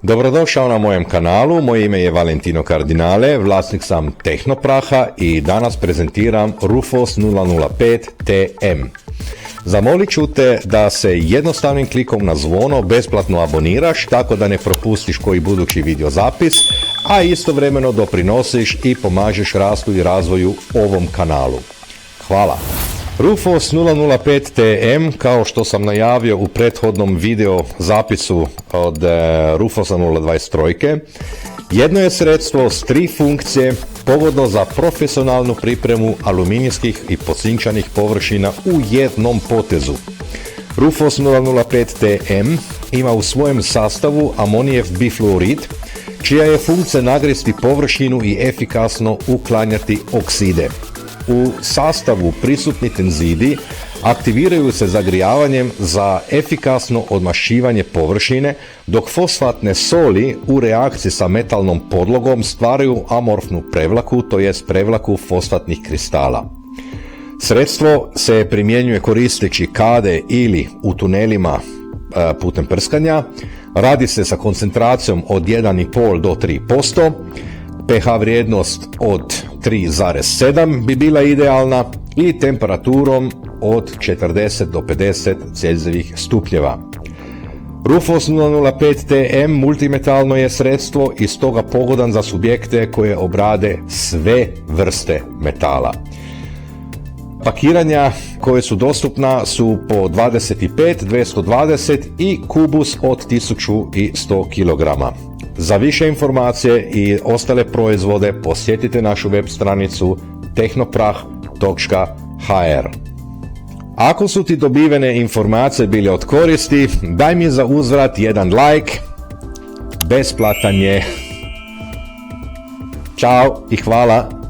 Dobrodošao na mojem kanalu, moje ime je Valentino Cardinale, vlasnik sam Tehnopraha i danas prezentiram Rufos 005 TM. Zamolit ću te da se jednostavnim klikom na zvono besplatno aboniraš tako da ne propustiš koji budući videozapis, a istovremeno doprinosiš i pomažeš rastu i razvoju ovom kanalu. Hvala! Rufos 005 TM, kao što sam najavio u prethodnom video zapisu od Rufosa 023, jedno je sredstvo s 3 funkcije pogodno za profesionalnu pripremu aluminijskih i pocinčanih površina u jednom potezu. Rufos 005 TM ima u svojem sastavu amonijev bifluorid, čija je funkcija nagristi površinu i efikasno uklanjati okside. U sastavu prisutni tenzidi aktiviraju se zagrijavanjem za efikasno odmašćivanje površine, dok fosfatne soli u reakciji sa metalnom podlogom stvaraju amorfnu prevlaku, to jest prevlaku fosfatnih kristala. Sredstvo se primjenjuje koristeći kade ili u tunelima putem prskanja, radi se sa koncentracijom od 1,5 do 3%, pH vrijednost od 3,7 bi bila idealna i temperaturom od 40 do 50 Celzijevih stupnjeva. Rufos 005 TM multimetalno je sredstvo i stoga pogodan za subjekte koje obrade sve vrste metala. Pakiranja koje su dostupna su po 25, 220 i kubus od 1100 kg. Za više informacije i ostale proizvode posjetite našu web stranicu tehnoprah.hr. Ako su ti dobivene informacije bile od koristi, daj mi za uzvrat jedan like, besplatan je. Ćao i hvala.